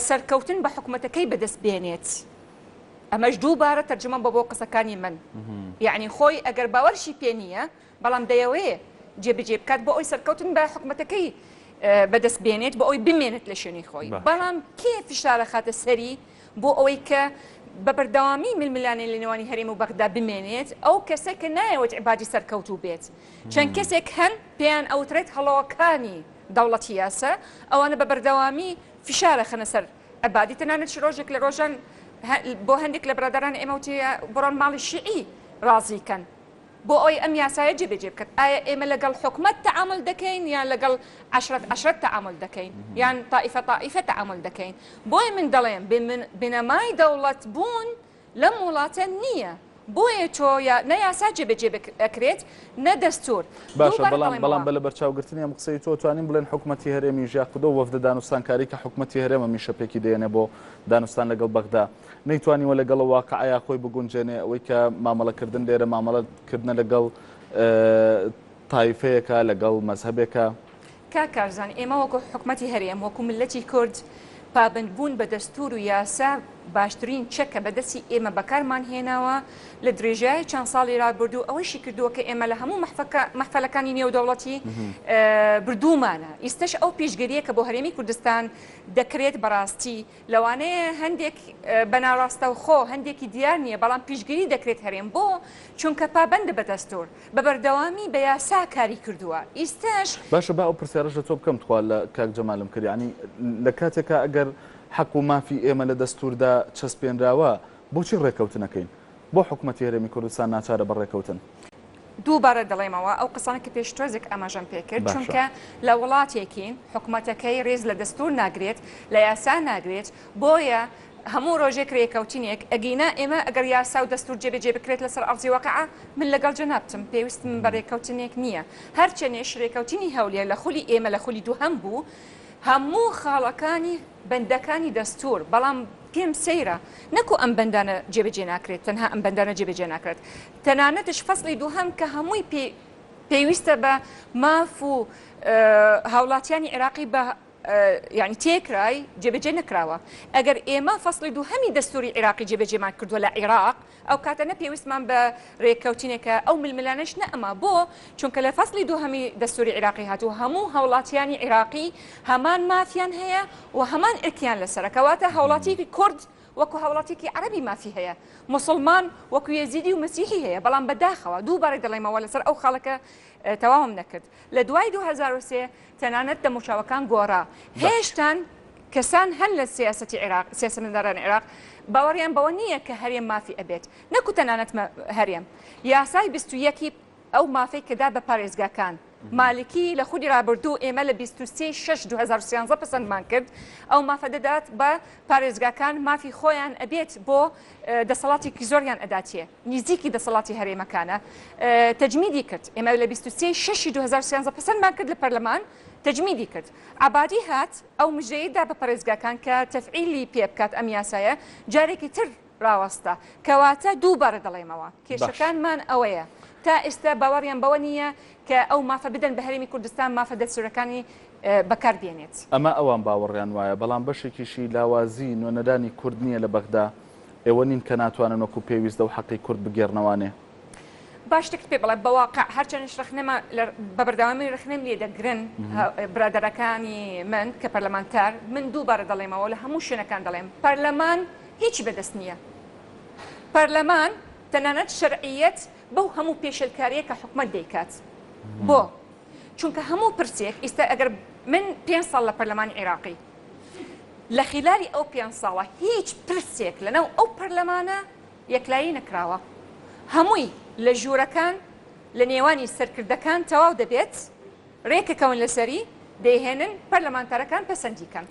سەرکەوتن بە حکوومەتەکەی بەدەست بێنێت ئەمەش دووبارە تەرجمە بە بۆ قسەکانی من یعنی خۆی ئەگەر باوەرشی پێ نییە بەڵام دەیەوێ جێبەجێ بکات بۆ ئەوی سەرکەوتن بە حکوومەتەکەی بەدەست بێنێت بۆ ئەوی بمێنێت لە شوێنی خۆی بەڵام کێ فشارە خاتە سەری بۆ ئەوەی کە بە بەردەوامی ململانێ لە نێوانی هەرێم و بەغدا بمێنێت ئەو کەسێک کە نایەوەت عیبادی سەرکەوتوو بێت چەند کەسێک هەن پێیان ئەوترێت هەڵەوەکانی دەوڵەتی یاسا ئەوانە بە بەردەوامی فشارە خەنە سەر عیبادی تەنانەت ڕۆژێک لە ڕۆژان بۆ هەندێک لە برادران ئێمەوتیە بڕۆن ماڵی شیعی ڕازیکەن بۆ ئەوی ئەم یاسایە جێبەجێ بکات ئایا ئێمە لەگەڵ حکومەت تەعامل دەکەین یان لەگەڵ عشرەت تەعامل دەکەین یان تائیفە تەعامل دەکەین بۆیە من دەڵێم بنەمای دەوڵەت بوون لەم وڵاتە نییە بۆیە تۆ نە یاسا جێبەجێ ئەکرێت نە دەستور باشە بەڵام بە لە بەرچاوگرتنی ئەم قسەی تۆ توانین بڵێن حکومەتی هەرێمی ژاقودۆ وەفدە دانوستانکاری کە حکومەتی هەرێمە میشەپێکی دێنێ بۆ دانوستان لەگەڵ بەغدا نەیتوانیوە لەگەڵ واقعیا خۆی بگونجێنێ ئەوەی کە مامەڵەکردن لێرە مامەڵەکردنە لەگەڵ تایفەیەکە لەگەڵ مەزهەبێکە کارزان ئێمە وەکو حکومەتی هەرێم وەکو ملەتی کورد پابندبوون بە دەستور و یاسا باشترین چەکە بەدەستی ئێمە بەکارمان هێناوە لە درێژایی چەند ساڵی ڕابردوو ئەوەشی کردووە کە ئێمە لە هەموو مەحفەلەکانی نێودەوڵەتی بردوومانە ئیستش ئەو پێشگەریە کە بۆ هەرێمی کوردستان دەکرێت بەڕاستی لەوانەیە هەندێک بەناڕاستە و خۆ هەندێکی دیار نییە بەڵام پێشگەری دەکرێت هەرێم بۆ چونکە پابندە بە دەستور بە بەردەوامی بە یاسا کاری کردووە ئیستش باشە با ئەو پرسیارەش لە تۆ بکەم توخوا لە کاک جەمالم کرد ینی لە کاتێکە ئەگەر حەق و مافی ئێمە لە دەستوردا چەسپێنراوە بۆچی ڕێکەوتنەکەین بۆ حکومەتی هەرێمی کوردستان ناچارە بە ڕێکەوتن دووبارە دەڵێمەوە ئەو قسانە کە پێشتۆزێک ئاماژەم پێکرد چونکە لە وڵاتێکین حکومەتەکەی ڕێز لە دەستور ناگرێت لە یاسا ناگرێت بۆیە هەموو ڕۆژێک ڕێکەوتنێک ئەگەینا ئێمە ئەگەر یاسا و دەستور جێبەجێ بکرێت لەسەر ئەرزی واقعە من لەگەڵ جەنابتم پێویستم بە ڕێکەوتنێک نییە هەرچەنێش ڕێکەوتنی هەولێر لە خولی ئێمە لە خولی دووهەم بوو هەموو خاڵەکانی بەندەکانی دەستور بەڵام پێم سەیرە نەکو ئەم بەندانە جێبەجێ ناکرێت تەنها ئەم بەندانە جێبەجێ ناکرێت تەنانەتش فەسڵی دووهەم کە هەمووی پێویستە بە ماف و هاوڵاتیانی عێراقی بە یعنی تێکرای جێبەجێ نکراوە ئەگەر ئێمە فەسڵی دووهەمی دەستوری عێراقی جێبەجێمان کردووە لە عێراق ئەو کاتە نەپێویستمان بە ڕێککەوتینێکە ئەو ململانش نە ئەمە بۆ چونکە لە فەسڵی دووهەمی دەستوری عێراقی هاتوو هەموو هاوڵاتیانی عێراقی هەمان مافیان هەیە و هەمان ئرکیان لەسەرەکەواتە هاوڵاتیەکی کورد وەکو هاوڵاتێکی عەرەبی مافی هەیە موسڵمان وەکو یەزیدی و مەسیحی هەیە بەڵام بەداخەوە دووبارە دەڵێمەوە لەسەر ئەو خاڵەکە تەواوم نەکرد لە دوای 2023 تەنانەت دەموچاوەکان گۆڕا هێشتان کەسان هەن لە سیاسەتی عێراق سیاسەتمەدارانی عێراق باوەڕیان بەوە نییە کە هەرێم مافی ئەبێت نەکو تەنانەت هەرێم یاسای 21 ئەو مافەی کەدا بە پارێزگاکان مالکی لە خودی ڕابردوو ئێمە لە 23/6/2013 پسەندمان کرد ئەو مافە دەدات بە پارێزگاکان مافی خۆیان ئەبێت بۆ دەسەڵاتێکی زۆریان ئەداتیە نزیکی دەسەڵاتی هەرێمەکانە تەجمیدی کرد ئێمە لە 23/6/2013 پسەندمان کرد لە پەرلەمان تەجمیدی کرد عبادی هات ئەو مژەیەدا بە پارێزگاکان کە تەفعیلی پێ بکات ئەم یاسایە جارێکی تر ڕاوەستە کەواتە دووبارە دەڵێمەوە کێشەکانمان ئەوەیە تا ئێستا باوەڕیان بەوە نییە کە ئەو مافە بدەن بە هەرێمی کوردستان مافە دەستورەکانی بەکاربێنێت ئەمە ئەوان باوەڕیان وایە بەڵام بەشێکیشی لاوازی نوێنەدانی کورد نییە لە بەغدا ئێوە نین کە ناتوانن وەکو پێویست و حەقی کورد بگێڕنەوانێ باشتێکت پێ بڵێ بەواقع هەرچەندش ڕخنەمە بە بەردەوامی ڕخنەم لێ دەگرن برادەرەکانی من کە پەرلەمانتار من دووبارە دەڵێمەوە لە هەموو شوێنەکان دەڵێم پەرلەمان هیچی بەدەست نییە پەرلەمان تەنانەت شەرعیەت بەو هەموو پێشەلکاریە کە حکومەت دەیکات بۆ چونکە هەموو پرسێک ئێستا ئەگەر من 5 ساڵ لە پەرلەمانی عێراقی لە خلالی ئەو 5 ساڵە هیچ پرسێک لەناو ئەو پەرلەمانە یەکلایی نەکراوە هەمووی لە ژوورەکان لە نێوانی سەرکردەکان تەواو دەبێت ڕێکەکەون لەسەری دەیهێنن پەرلەمانتارەکان پەسەندیکەن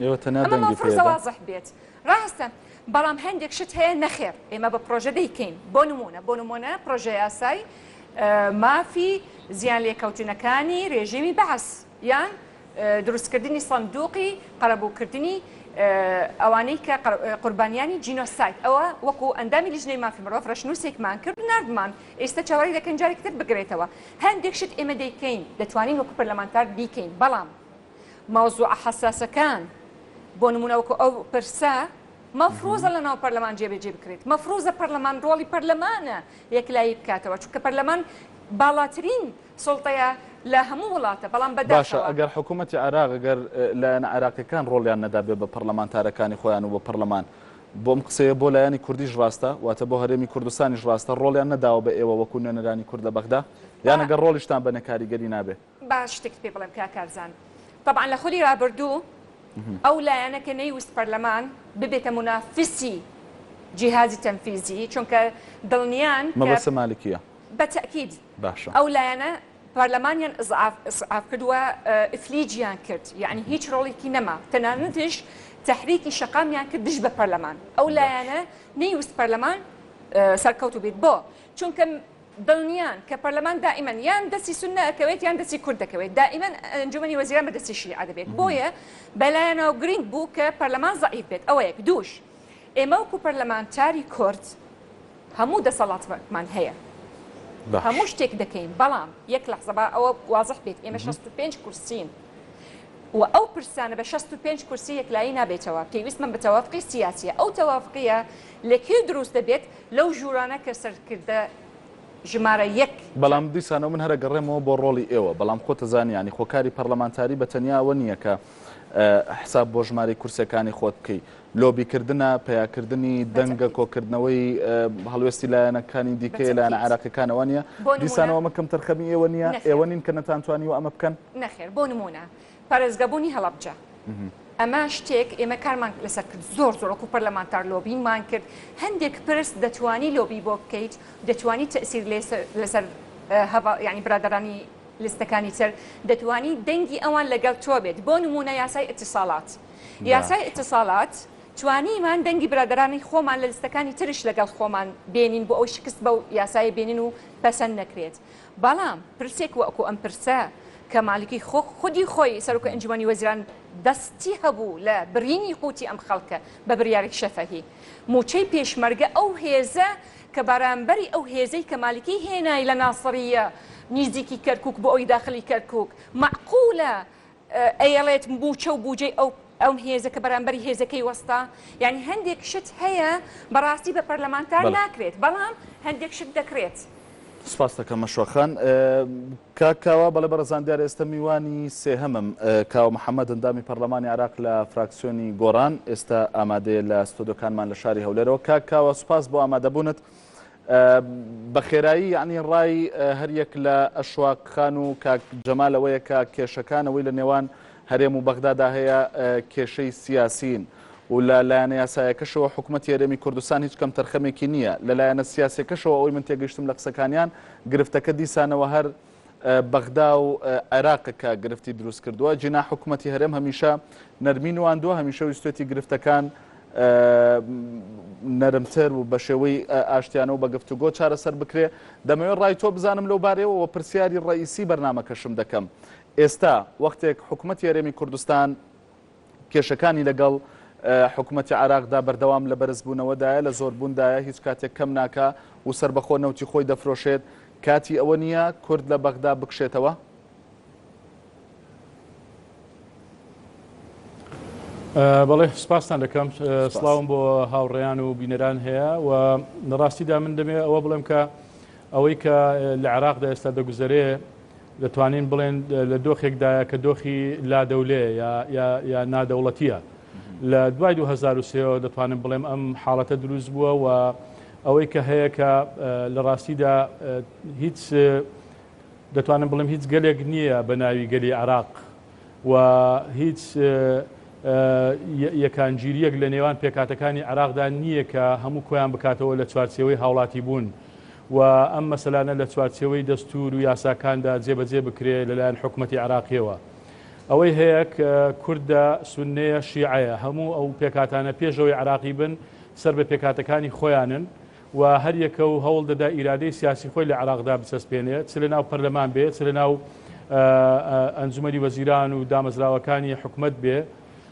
ئەمە مەفروضە وازح بێت ڕاستە بەڵام هەندێک شت هەیە نەخێر ئێمە بە پرۆژە دەیکەین بۆ نمونە پرۆژە یاسای مافی زیان لێکەوتنەکانی ڕێژیمی بەعس یان دروستکردنی سندوقی قەرەبووکردنی ئەوانەی کە قوربانیانی جینۆسایت ئەوە وەکو ئەندامی لیژنەی مافی مرۆڤ ڕەشنووسێکمان کرد نردمان ئێستا چاوەڕێی دەکەن جارێک تر بگرێتەوە هەندێک شت ئێمە دەیکەین دەتوانین وەکو پەرلەمانتار بیکەین بەڵام مەوزوع حەساسەکان بۆ نمونە وەکو ئەو پرسە مەفروضە لە ناو پەرلەمان جێبەجێ بکرێت مەفروضە پەرلەمان ڕۆڵی پەرلەمانە یەکلایی بکاتەوە چونکە پەرلەمان باڵاترین سڵتەیە لە هەموو وڵاتە بەڵام باشە ئەگەر حکوومەتی عێراق ئەگەر لە عێراقیەکان ڕۆڵیان نەدا بێ بە پەرلەمانتارەکانی خۆیان و بە پەرلەمان بۆم قسەیە بۆ لایەنی کوردیش ڕاستە واتە بۆ هەرێمی کوردستانیش ڕاستە ڕۆڵیان نەداوە بە ئێوە وەکو نوێنەرانی کورد لە بەغدا یان ئەگەر ڕۆڵیشتان بە نەکاریگەری نابێ باش شتێک پێ بڵێم کاکارزان طبعا لە خۆلی ڕابردوو ئەو لایەنەکە نەیویست پەرلەمان ببێتە منافسی جیهازی تەنفیزی چونکە دڵنیان مەبەستە مالکیە بەتەکید باشە ئەو لایەنە پارلەمانیان ئزعاف کردووە ئفلیجیان کرد یعنی هیچ ڕۆڵێکی نەما تەنانەتش تحریکی شەقامیان کرد دژ بە پەرلەمان ئەو لایەنە نەیویست پەرلەمان سەرکەوتو بێت بۆ چونکە دڵنیان کە پەرلەمان دائیمەن یان دەستی سونە ئەکەوێت یان دەستی کورد دەکەوێت دائیمەن ئەنجومەنی وەزیران بە دەستی شیعە دەبێت بۆیە بەلایەنەوە گرنگ بوو کە پەرلەمان زەعیف بێت ئەوە یەک دووش ئێمە وەکو پەرلەمانتاری کورد هەموو دەسەڵاتمان هەیە هەموو شتێک دەکەین بەڵام یەک لەحظە با ئەوە واضح بێت ئێمە 65 کورسین و ئەو پرسانە بە 65 کورسی یەکلایی نابێتەوە پێویستمان بە تەوافقی سیاسیە ئەو تەوافقیە لەکوێ دروست دەبێت لەو ژوورانە کە سەرکردە ژمارە یەک بەڵام دیسانەوە من هەرە گەڕێمەوە بۆ ڕۆڵی ئێوە بەڵام خۆتەزانی ینی خۆکاری پەرلەمانتاری بە تەنیاوە نییە کە حساب بۆ ژمارەی کورسەکانی خۆت بکەیت لۆبیکردنە پیاکردنی دەنگە کۆکردنەوەی هەڵوێستی لایەنەکانی دیکەی لایەنە عێراقیەکانەوە نیە دیسانەوە مەکەم تەرخەمی ئێوە نییە ئێوە نین کە نەتانتوانی و ئەمە بکەن نەخێر بۆ نمونە پارێزگەبوونی هەڵەبجە ئەمە شتێک ئێمە کارمان لەسەر کرد زۆر وەکو پەرلەمانتار لۆبینمان کرد هەندێک پرس دەتوانی لۆبی بۆ بکەیت دەتوانی تەئسیر لەسەر ینی برادرانی لیستەکانی تر دەتوانی دەنگی ئەوان لەگەڵ تۆ بێت بۆ نمونە یاسای ئتصالات یاسای ئتصالات توانیمان دەنگی برادرانی خۆمان لە لیستەکانی ترش لەگەڵ خۆمان بێنین بۆ ئەو شکست بەو یاسای بێنین و پەسەند نەکرێت بەڵام پرسێک وەکو ئەم پرسە کە مالکی خودی خۆی سەرۆکە ئەنجومەنی وەزیران دەستی هەبوو لە برینی قوتی ئەم خەڵکە بە بڕیارێک شەفەهی موچەی پێشمەرگە ئەو هێزە کە بەرامبەری ئەو هێزەی کە مالکی هێنای لە ناسڕیە نزیکی کەرکووک بۆ ئەوی داخلی کەرکووک معقولە ئەیەڵێت موچە و بوجەی ئەو هێزە کە بەرامبەری هێزەکەی وەستا یعنی هەندێک شت هەیە بەڕاستی بە پەرلەمانتار ناکرێت بەڵام هەندێک شت دەکرێت سپاس دەکەم مەشوەخان کاکاوە بەڵێ بەڕێزان دیارە ئێستا میوانی سێهەمم کاوە محەممەد ئەندامی پەرلەمانی عراق لە فراکسیۆنی گۆڕان ئێستا ئامادەیە لە ستۆدیۆکانمان لە شاری هەولێرەوە کاکاوە سوپاس بۆ ئامادەبوونت بە خێرایی یعنی ڕای هەریەک لە ئەشواقخان و کاک جەمالەوەیە کە کێشەکانەوەی لە نێوان هەرێم و بەغدادا هەیە کێشەی سیاسین و لە لایەنە یاسایەکەشەوە حکوومەتی هەرێمی کوردستان هیچ کەم تەرخەمێکی نییە لە لایەنە سیاسەکەشەوە ئەوەی من تێگەیشتم لە قسەکانیان گرفتەکە دیسانەوە هەر بەغدا و عێراقەکە گرفتی دروست کردووە جینا حکوومەتی هەرێم هەمیشە نەرمین واندووە هەمیشە ویستێتی گرفتەکان نەرمتر و بە شێوەی ئاشتیانە و بە گفتوگۆ چارەسەر بکرێ دەمەوێت ڕای تۆ بزانم لەو بارەوە پرسیاری ڕئیسی بەرنامەکەشم دەکەم ئێستا وەختێک حکوومەتی هەرێمی کوردستان کێشەکانی لەگەڵ حکوومەتی عراقدا بەردەوام لە بەرزبوونەوەدایە لە زۆربووندایە هیچ کاتێک کەم ناکە و سربەخۆ نەوتی خۆی دەفرۆشێت کاتی ئەوە نییە کورد لە بەغدا بکشێتەوە بەڵێ سپاسان دەکەم سڵاوم بۆ هاوڕێیان و بینەران هەیە و لەڕاستیدا من دەمێ ئەوە بڵێم کە ئەوەی کە لە عێراقدا ئێستا دەگوزارێ دەتوانین بڵێن لە دۆخێکدایە کە دۆخی لادەولێ یا نادەوڵەتیە لە دوای 2023 دەتوانم بڵێم ئەم حاڵەتە دروست بووە و ئەوەی کە هەیە کە لە ڕاستیدا هیچ دەتوانم بڵێم هیچ گەلێک نییە بە ناوی گەلی عێراق و هیچ یەکانگیریەک لە نێوان پێکاتەکانی عێراقدا نییە کە هەموو کۆیان بکاتەوە لە چوارچێوەی هاوڵاتی بوون و ئەم مەسەلانە لە چوارچێوەی دەستور و یاساکاندا جێبەجێ بکرێ لەلایەن حکوومەتی عێراقیەوە ئەوەی هەیە کوردە سوننەیە شیعەیە هەموو ئەو پێکاتانە پێشەوەی عێراقی بن سەر بە پێکاتەکانی خۆیانن و هەر یەکە و هەوڵ دەدا ئیرادەی سیاسی خۆی لە عێراقدا بچەسپێنێت چ لە ناو پەرلەمان بێت چ لە ناو ئەنجومەنی وەزیران و دامەزراوەکانی حکوومەت بێ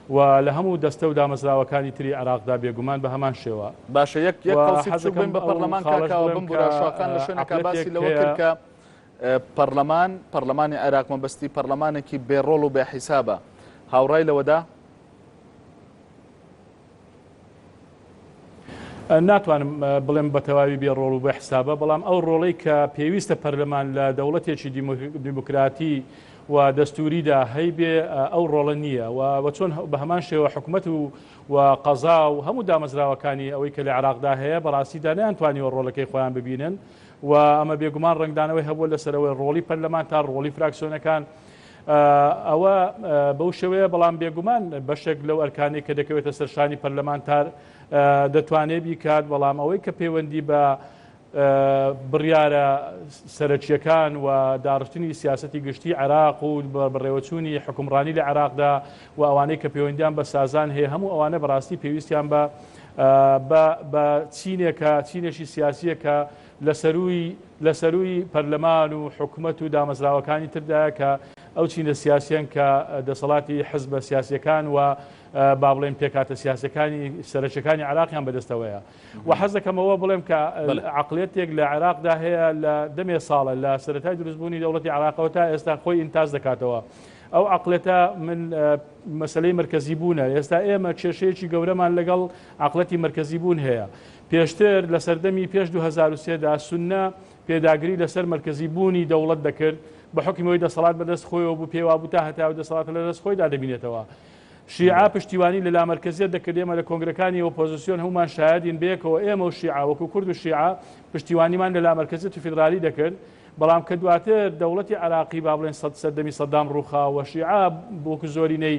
و لە هەموو دەستە و دامەزراوەکانی تری عێراقدا بێگومان بە هەمان شێوە باشە یەک قەڵسی بن بە پەرلەمان کاکاوە بمبورە شوقان لە شوێنەکە باسی لەوە کرد کە پەرلەمانی عێراق مەبەستی پەرلەمانێکی بێڕۆڵ و بێحیسابە هاوڕای لەوەدا ناتوانم بڵێم بە تەواوی بێڕۆڵ و بە حسابە بەڵام ئەو ڕۆڵەی کە پێویستە پەرلەمان لە دەوڵەتێکی دیموکراتی و دەستوریدا هەیبێ ئەو ڕۆڵە نییە و چۆن بە هەمان شێوە حکوومەت و قەزا و هەموو دامەزراوەکانی ئەوەی کە لە عێراقدا هەیە بەڕاستیدا نەیانتوانیوە ڕۆڵەکەی خۆیان ببینن و ئەمە بێگومان ڕنگدانەوەی هەبوو لەسەرەوەی ڕۆڵی پەرلەمان تا ڕۆڵی فراکسیۆنەکان ئەوە بەو شێوەیە بەڵام بێگومان بەشێک لەو ئەرکانەی کە دەکەوێتە سەرشانی پەرلەمانتار دەتوانێت بیکات بەڵام ئەوەی کە پەیوەندی بە بڕیارە سەرچیەکان و داڕشتنی سیاسەتی گشتی عێراق و بەڕێوەچوونی حکومڕانی لە عێراقدا و ئەوانەی کە پەیوەندیان بە سازان هەیە هەموو ئەوانە بەڕاستی پێویستیان بە چینێکی سیاسیە کە لە سەروی پەرلەمان و حکوومەت و دامەزراوەکانی تردایە کە ئەو چینە سیاسیان کە دەسەڵاتی حزبە سیاسیەکان و با بڵێن پێکاتە سیاسەکانی سەرچەکانی عێراقیان بەدەستەوەیە و حەز دەکەمەوە بڵێم کە عەقڵیەتێک لە عێراقدا هەیە لە دەمێ ساڵە لە سەرەتای دروستبوونی دەوڵەتی عێراقەوە تا ئێستا خۆی ئینتاز دەکاتەوە ئەو عەقڵیەتە من مەسەلەی مرکزی بوونە ئێستا ئێمە کێشەیەکی گەورەمان لەگەڵ عەقڵەتی مرکزی بوون هەیە پێشتر لە سەردەمی پێش 2003دا سونە پێداگری لەسەر مرکزی بوونی دەوڵەت دەکرد بە حکمەوەی دەسەڵات بەدەست خۆیەوە بوو پێوا بوو تا هەتاو دەسەڵات لە دەست خۆیدا دەبینێتەوە شیعە پشتیوانی لە لامەرکزیت دەکرد ئێمە لە کۆنگرەکانی ئۆپۆزیسیۆن هەمومان شایەدین بەیەکەوە ئێمە و شیعە وەکو کورد و شیعە پشتیوانیمان لە لامەرکزیت و فیدرالی دەکرد بەڵام کە دواتر دەوڵەتی عێراقی با بڵێن سەردەمی سەدام ڕووخاوە شیعە بۆکو زۆرینەی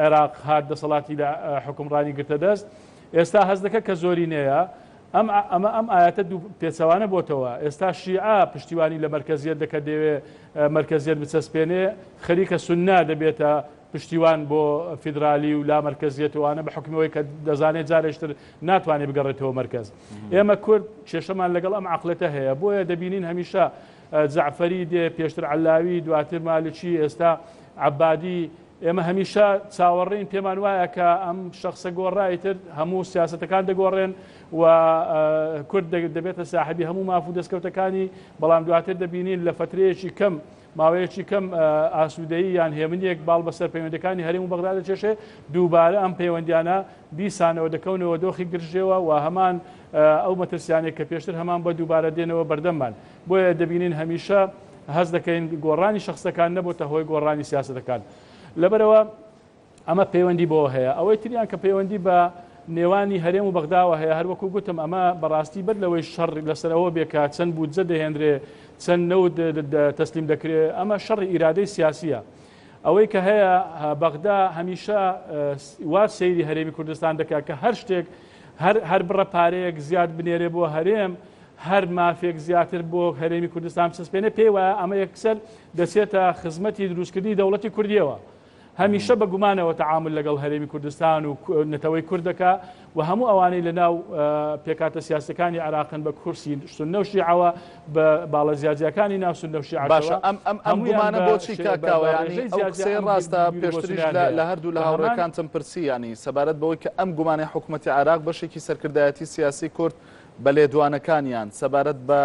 عێراق هات دەسەڵاتی لە حکومڕانی گرتە دەست ئێستا هەز دەکە کە زۆرینەیە ئەم ئاەتە دوو پێچەوانە بۆتەوە ئێستا شیعە پشتیوانی لە مرکزیت دەکە دەوێ مرکزیت بچەسپێنێ خەریکە سوننا دەبێتە پشتیوان بۆ فیدرالی و لا مرکزیەتەوانە بە حکمەوەی کە دەزانێت جارێشتر ناتوانێت بگەڕێتەوە مرکز ئێمە کورد کێشەمان لەگەڵ ئەم عەقڵەتە هەیە بۆیە دەبینین هەمیشە جەعفەری دێ پێشتر عەلاوی دواتر مالکی ئێستا عەبادی ئێمە هەمیشە چاوەڕێین پێمان وایە کە ئەم شخصە گۆڕایتر هەموو سیاسەتەکان دەگۆڕێن و کورد دەبێتە ساحبی هەموو مافوو دەستکەوتەکانی بەڵام دواتر دەبینین لە فترەیەکی کەم ماوەیەکی کەم ئاسوودەیی یان هێمنیەک باڵ بەسەر پەیوەندەکانی هەرێم و بەغدا دەچێشێ دووبارە ئەم پەیوەندیانە بیسانەوە دەکەونەوە دۆخی گرژێەوە و هەمان ئەو مەترسیانێک کە پێشتر هەمان بە دووبارە دێنەوە بەردەممان بۆیە دەبینین هەمیشە هەز دەکەین گۆڕانی شخصەکان نەبووتە هۆی گۆڕانی سیاسەتەکان لەبەرەوە ئەمە پەیوەندی بۆ هەیە ئەوەی تریان کە پەیوەندی بە نێوانی هەرێم و بەغداوە هەیە هەروەکو گوتم ئەمە بەڕاستی بەر لەوەی شەڕ لەسەرەوە بێکە چەند بودجە دەهێنرێ چەند نەوت تەسلیم دەکرێت ئەمە شەڕی ئیرادەی سیاسیە ئەوەی کە هەیە بەغدا هەمیشە وا سەیری هەرێمی کوردستان دەکات کە هەر شتێک هەر بڕە پارەیەک زیاد بنێرێ بۆ هەرێم هەر مافێک زیاتر بۆ هەرێمی کوردستان بچەسپێنێ پێی وایە ئەمە یەکسەر دەچێتە خزمەتی دروستکردنی دەوڵەتی کوردیەوە هەمیشە بە گومانەوە تەعامل لەگەڵ هەرێمی کوردستان و نەتەوەی کوردەکە و هەموو ئەوانەی لەناو پێکاتە سیاسەکانی عێراقن بە کورسی سونە و شیعەوە بە باڵە زیادزیەکانی ناو سونە و شیعەوە باشە ئەم گومانە بۆچی کاکاوە ینی ئەو قسەی ڕاستە پێشتریش لە هەردوو لە هاوڕێکانتم پرسی ینی سەبارەت بەوەی کە ئەم گومانی حکوومەتی عێراق بەشێکی سەرکردایەتی سیاسی کورد بە لێدوانەکانیان سەبارەت بە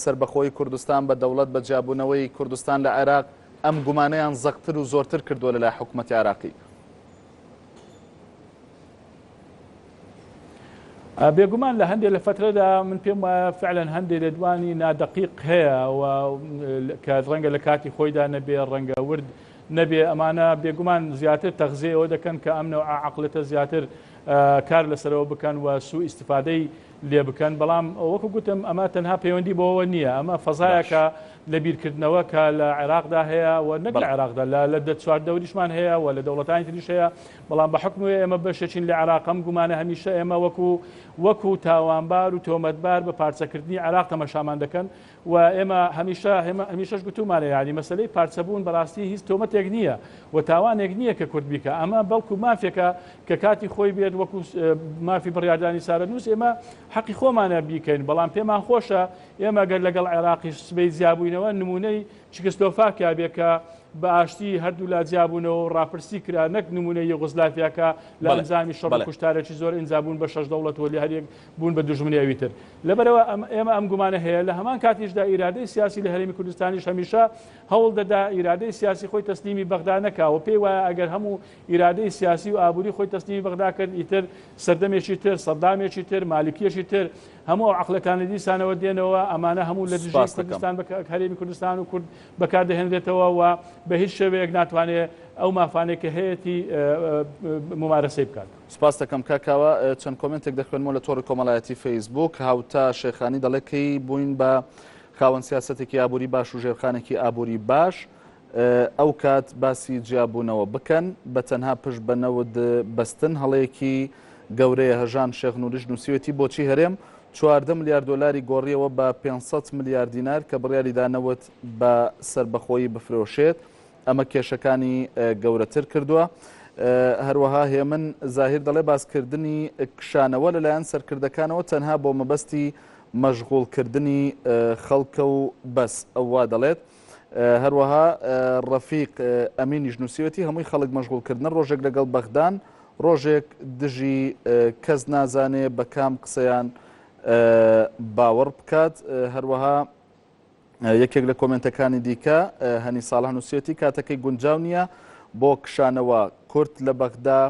سربەخۆی کوردستان بە دەوڵەت بە جیابوونەوەی کوردستان لە عێراق ئەم گومانەیان زەقتر و زۆرتر کردووە لەلای حکوومەتی عێراقی بێگومان لە هەندێک لە فترەدا من پێم وایە فعلەن هەندێک لێدوانی نادەقیق هەیە و کە ڕەنگە لە کاتی خۆیدا نەبێ ڕەنگە ورد نەبێ ئەمانە بێگومان زیاتر تەغزیەوە دەکەن کە ئەم نەوع عەقڵەتە زیاتر کار لەسەرەوە بکەن و سوء ئیستیفادەی لێ بکەن بەڵام وەکو گوتم ئەمە تەنها پەیوەندی بۆەوە نییە ئەمە فەزایەکە لە بیرکردنەوە کە لە عێراقدا هەیە و نەک لە عێراقدا لە چوار دەوریشمان هەیە و لە دەوڵەتانی تریش هەیە بەڵام بە حکمەوەی ئێمە بەشێکین لە عێراقم گومانە هەمیشە ئێمە وەکو تاوانبار و تۆمەتبار بە پارچەکردنی عێراق تەماشامان دەکەن و ئێمە هەمیشەش گوتومانە یعنی مەسەلەی پارچەبوون بەڕاستی هیچ تۆمەتێک نییە و تاوانێک نییە کە کورد بیکە ئەمە بەڵکو مافێکە کە کاتی خۆی بێت وەکو مافی بڕیاردانی سارەنووس ئێمە حەقی خۆمانە بیکەین بەڵام پێمان خۆشە ئێمە گەر لەگەڵ عێراقی سبەی زیابووینەوە نمونەی چکستۆفاکیا بێ کە بە ئاشتی هەردوو لا جیابوونەوە ڕاپرسی کرا نەک نمونەی یوغۆسلاڤیاکە لە ئەنجامی شەڕ و کوشتارێکی زۆر ئینجابوون بە 6 دەوڵەتەوە لە هەریەک بوون بە دوژمنیەوی تر لەبەرەوە ئێمە ئەم گومانە هەیە لە هەمان کاتیشدا ئیرادەی سیاسی لە هەرێمی کوردستانیش هەمیشە هەوڵ دەدا ئیرادەی سیاسی خۆی تەسلیمی بەغدا نەکاوە پێی وایە ئەگەر هەموو ئیرادەی سیاسی و ئابووری خۆی تەسلیمی بەغدا کرد ئیتر سەردەمێکی تر سەدامێکی تر مالکیەکی تر هەموو عقلەکانی دیسانەوە دێنەوە ئەمانە هەموو لە دژی کوردستان هەرێمی کوردستان و کورد بەکاردەهێنرێتەوە و بە هیچ شێوەیەک ناتوانێت ئەو مافانێک کە هەیەی ممارەسەی بکات. سپاس دەکەم کاکاوە چەند کۆمنتێک دەخوێنمەوە لە تۆڕی کۆمەڵایەتی فەیسبوک هاوتا شێخانی دەڵێکەی بووین بە خاوەن سیاسەتێکی ئابووری باش و ژێرخانێکی ئابووری باش ئەو کات باسی جیابوونەوە بکەن بە تەنها پشت بەنەوت بەستن هەڵەیەکی گەورەیە هەژان شێخ نووریش نووسیوەتی بۆچی هەرێم 14 ملیارد دلاری گۆڕیەوە بە 500 ملیارد دینار کە بڕیاری دانەوت بە سربەخۆیی بفرۆشێت ئەمە کێشەکانی گەورەتر کردووە. هەروەها هێمن زاهیر دەڵێ باسکردنی کشانەوە لەلایەن سەرکردەکانەوە تەنها بۆ مەبەستی مەشغوڵکردنی خەڵکە و بەس ئەو وا دەڵێت. هەروەها ڕەفیق ئەمینیش نووسیوەتی هەمووی خەڵک مەشغوڵکردن ڕۆژێک لەگەڵ بەغدان ڕۆژێک دژی کەس نازانێ بە کام قسەیان باوەڕ بکات. هەروەها یەکێک لە کۆمنتەکانی دیکە هەنی ساڵح نووسیەتی کاتەکەی گونجاو نییە بۆ کشانەوە کورد لە بەغدا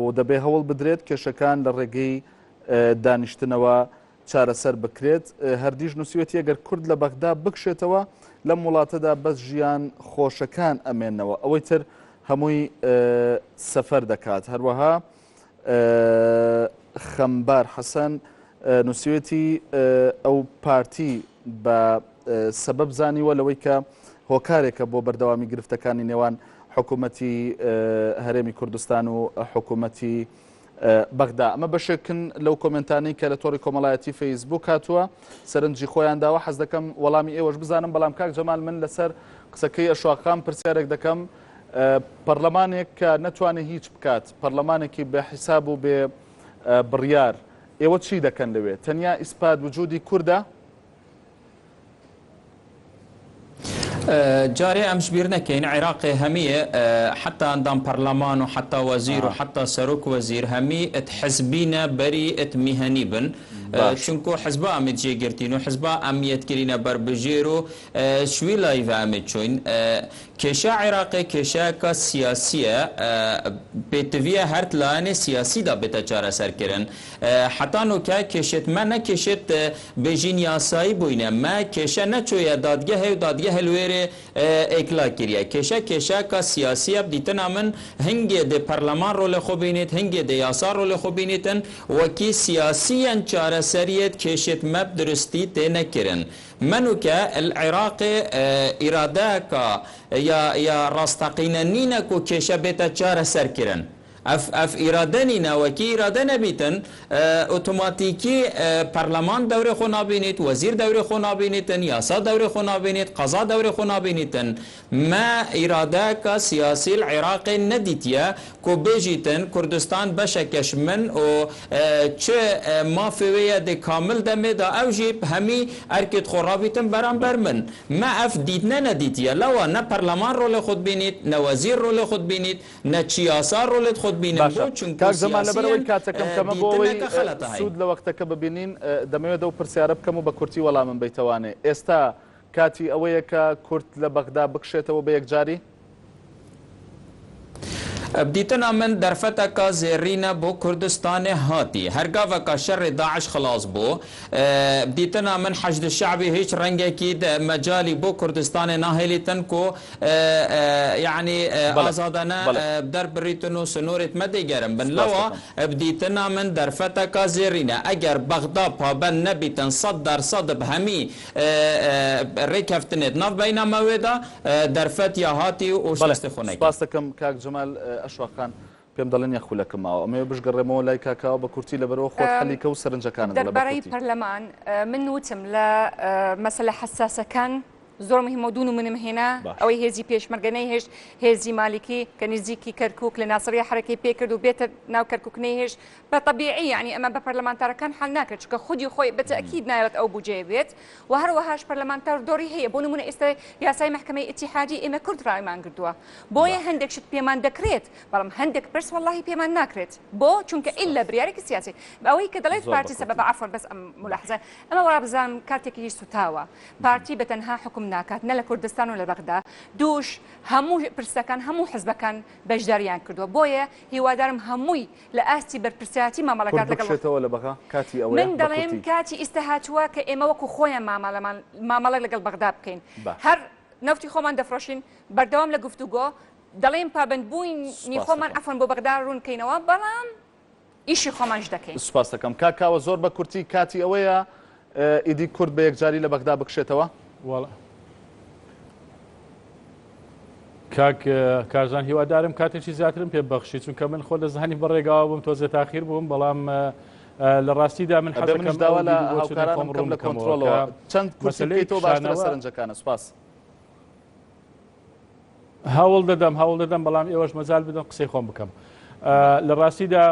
و دەبێ هەوڵ بدرێت کێشەکان لە ڕێگەی دانیشتنەوە چارەسەر بکرێت. هەردیش نووسیوەتی ئەگەر کورد لە بەغدا بکشێتەوە لەم وڵاتەدا بەس ژیان خۆشەکان ئەمێننەوە ئەوەی تر هەمووی سەفەر دەکات. هەروەها خەمبار حەسەن نووسیوەتی ئەو پارتی بە سەبەب زانیوە لەوەی کە هۆکارێکە بۆ بەردەوامی گرفتەکانی نێوان حکوومەتی هەرێمی کوردستان و حکوومەتی بەغدا. ئەمە بەشێکن لەو کۆمنتانی کە لە تۆڕی کۆمەڵایەتی فەیسبوک هاتووە سەرنجی خۆیان داوە حەز دەکەم وەڵامی ئێوەش بزانم بەڵام کاک جەمال من لەسەر قسەکەی ئەشواقام پرسیارێک دەکەم پەرلەمانێک کە نەتوانێت هیچ بکات پەرلەمانێکی بە حیساب و بێ بڕیار ئێوە چی دەکەن لەوێ تەنیا ئیسپات وجودی کووردە؟ جاري أمش بيرنا كين عراق همية حتى عندهم برلمان وحتى وزير وحتى سروك وزير همي حزبينا بري مهني بن چونكو حزبا أمد جيجرتينو حزبا أميت كرينا بربجيرو شوي لايف أمد شوين كيشا عراقي كيشا كسياسية بيتفيا هرت لاني سياسي دا بتجارة سركرن حتى نو كيشت ما نكيشت بجين ياساي بوينة ما كيشا نچويا دادگه ودادگه الوير اکلا کریه کشا کا سیاسی اب دیتنا من هنگی ده پارلمان رول خوبینیت هنگی ده یاسار رول خوبینیتن و کی سیاسی انچاره سریت کشت مب درستی ته نکرن منو که العراق اراده کا یا راستقیننینا کو کشا بیتا چاره سر کرن اف ایرادنینا و کی ایراده نبیتن اتوماتیکی پارلمان دوره خو نابینید وزیر دوره خو نابینیتن یاسا دوره خو نابینید قضا دوره خو نابینیتن ما اراده کا سیاسی العراق ندیتیا کو بجیتن کردستان بشکش من و چه مافویه ده کامل دمه دا او جیب همی ارکت خورابیتن برانبر من ما اف دیدنه ندیتیا لوا نه پارلمان رول خود بینید نه وزیر رول خود بینید نه چیاسا رول خود کاک زەمان لەبەرەوەی کاتەکەم کەمە بۆەوەی سوود لە وەختەکە ببینین دەمەوێت دە و پرسیارە بکەم و بە کورتی وەڵامم بیتەوانێ ئێستا کاتی ئەوەیە کە کورد لە بەغدا بکشێتەوە بە یەکجاری بديتنا من درفتك زيرينا بو كردستان هاتي هرقا وكا شر داعش خلاص بو بديتنا من حشد الشعبي هيش رنگ اكيد مجالي بو كردستان ناهلي تنكو يعني آزادنا بدر بريتنو سنورة مدي جرم بن لوا بديتنا من درفتك زيرينا اگر بغداد پابن نبيتن صدر صد بهمي ريكفتنت ناف بين مويدا درفت يا هاتي وشست خونك سپاسەکەم کاک جەمال ئەشواقان پێم دەڵێن یەخولەکەم ماوە ئەمەوێ بشگەڕێمەوە لای کاکاوە بە کورتی لەبەرەوە خۆت حەلیکە و سەرنجەکانت دەربارەی پەرلەمان من وتم لە مەسەلە حەساسەکان زۆر مهمە دوون و منم هێنا ئەوەی هێزی پێشمەرگەنەی هێشت هێزی مالیکی کە نزیکی کەرکووک لە ناسریە حرەکەی پێکرد و بێتە ناو کەرکووک نەیهێش بە طبیعی یعنی ئەمە بە پەرلەمانتارەکان حەل ناکرد چکە خودی خۆی بەتەکید نایەوێت ئەو بودجێ بێت و هەروەهاش پەرلەمانتار دۆری هەیە بۆ نمونە ئێستا یاسای محکەمەی ئیتیحادی ئێمە کورد ڕایمان کردووە بۆیە هەندێک شت پێمان دەکرێت بەڵام هەندێک پرس وەڵاهی پێمان ناکرێت بۆ چونکە ئیلا بریارێکی سیاسی ئەوەی کە دەڵێت پارتی سەبەب عەفو بەس ئەم ملاحظە ئەمە وابزانم کاتێکی سوتاوە پارتی بەتەنها حکم ناکات نە لە کوردستان و لە بەغدا دووش هەموو پرسەکان هەموو حزبەکان بەشداریان کردووە بۆیە هیوادارم هەمووی لە ئاستی بەرپرسیاتی مامەڵەکات لەگەڵێتەوە لە بەغا کاتی ئەوە من دەڵێم کاتی ئیسەهاتووە کە ئێمە وەکو خۆیان مامەڵە لەگەڵ بەغدا بکەین هەر نەفتی خۆمان دەفرۆشین بەردەوام لە گفتوگۆ دەڵێم پابندبووینی خۆمان ئەفەن بۆ بەغدا ڕوونکەینەوە بەڵام ئیشی خۆمانش دەکەین. سوپاس دەکەم کاکاوە زۆر بە کورتی کاتی ئەوەیە ئیدی کورد بە یەکجاری لە بەغدا بکشێتەوە؟ کاک کارزان هیوادارم کاتێکی زیاترم پێ بەخشی چونکە من خۆ لە زانانی بەڕێگاوە بووم تۆزە تاخیر بووم بەڵام لە ڕاستیدا من حەزەکەم داوا لە هاوکارانم کەم لە کۆنتڕۆڵەوە چەند کورسی تۆ باشتر لە سەرنجەکانە. سوپاس. هەوڵ دەدەم بەڵام ئێوەش مەجال بدەم قسەی خۆم بکەم. لە ڕاستیدا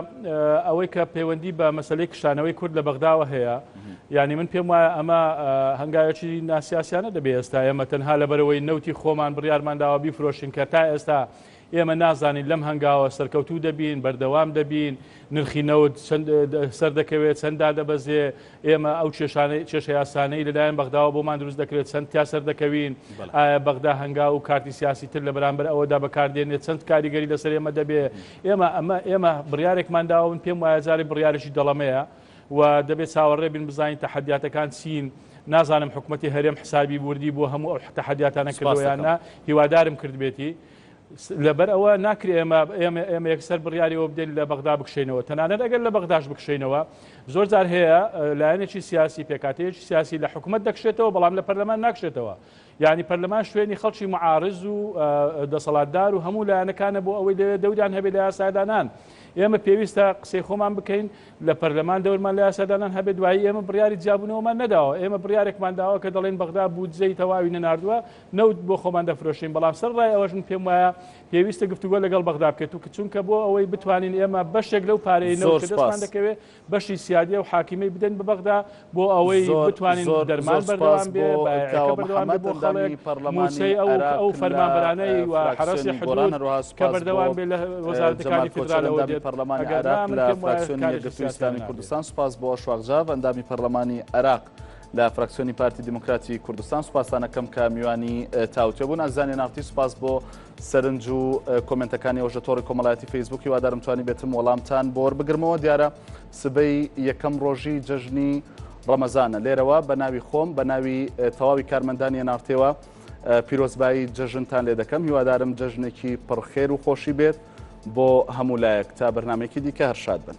ئەوەی کە پەیوەندی بە مەسلەی کشتانەوەی کورد لە بەغداوە هەیە یعنی من پێم وایە ئەمە هەنگاوێکی ناسیاسیانە دەبێت ئێستا ئێمە تەنها لەبەرەوەی نەوتی خۆمان بڕیارمانداوە بیفرۆشین کە تا ئێستا ئێمە نازانین لەم هەنگاوە سەرکەوتوو دەبین بەردەوام دەبین نرخی نەوت سەر دەکەوێت چەنددا دەبەزێ ئێمە ئەو کێشە یاسانەی لەلایەن بەغداوە بۆمان دروست دەکرێت چەند تا سەر دەکەوین ئایا بەغدا هەنگاو و کارتی سیاسی تر لە بەرامبەر ئەوەدا بەکاردێنێت چەند کاریگەری لەسەر ئێمە دەبێت ئێمە بڕیارێکمان داون پێم وایە جارێ بڕیارێکی دەڵەمەیە و دەبێت چاوەڕێ بین بزانین تەحەدیاتەکان چین نازانم حکوومەتی هەرێم حسابی بوردی بۆ هەموو ئەو تەحەدیاتانە کردویاننا هیوادارم کردبێتی لەبەر ئەوە ناکرێ ئێمە یەکسەر بڕیاریەوە بدەین لە بەغدا بکشینەوە تەنانەت ئەگەر لە بەغداش بکشینەوە زۆر جار هەیە لایەنێکی سیاسی پێکاتەیەکی سیاسی لە حکوومەت دەکشێتەوە بەڵام لە پەرلەمان ناکشێتەوە یعنی پەرلەمان شوێنی خەڵکی معارض و دەسەڵاتدار و هەموو لایەنەکانە بۆ ئەوەی دەوریان هەبێت لە یاسادانان ئێمە پێویستە قسەی خۆمان بکەین لە پەرلەمان دەورمان لە یاسادانان هەبێت دوایی ئێمە بڕیاری جیاببوونەوەمان نەداوە ئێمە بڕیارێکمان داوە کە دەڵێن بەغدا بودجەی تەواوی نەناردووە نەوت بۆ خۆمان دەفرۆشین بەڵام سەر ڕای ئەوەش من پێم وایە پێویستە گفتوگۆ لەگەڵ بەغدا بکەێت و چونکە بۆ ئەوەی بتوانین ئێمە بەشێک لەو پارەی نەوت کە دەستمان دەکەوێت بەشی سیادیە و حاکیمەی بدەین بە بەغدا بۆ ئەوەی بتوانین دەرمان بەردەوام بێ بەردەوام بێ بۆ خەڵک موسەی ئەو فەرمانبەرانەی و حرەسی حدود کە بەردەوام بێ لە وەزارەتەکانی فیدراڵەوە دێت لە فراکسیۆنی یەکگرتووی ئیسلامی کوردستان سوپاس بۆ شواغجاو ئەندامی پەرلەمانی عێراق لە فراکسیۆنی پارتی دیموکراتی کوردستان سوپاسانەکەم کە میوانی تاوتێبوون ئازانی نافتی سوپاس بۆ سەرنج و کۆمنتەکانی ئەوژە تۆڕی کۆمەڵایەتی فەیسبووکی وادارم توانی بێتم وەڵامتان بۆ وەربگرمەوە دیارە سبەی یەکەم ڕۆژی جەژنی ڕەمەزانە لێرەوە بە ناوی خۆم بە ناوی تەواوی کارمەندانی ناوتێوە پیرۆزبایی جەژنتان لێ دەکەم هیوادارم جەژنێکی پڕخێر و خۆشی بێت بۆ هەموو لایەک تا بەرنامێکی دیکە هەر شاد بن.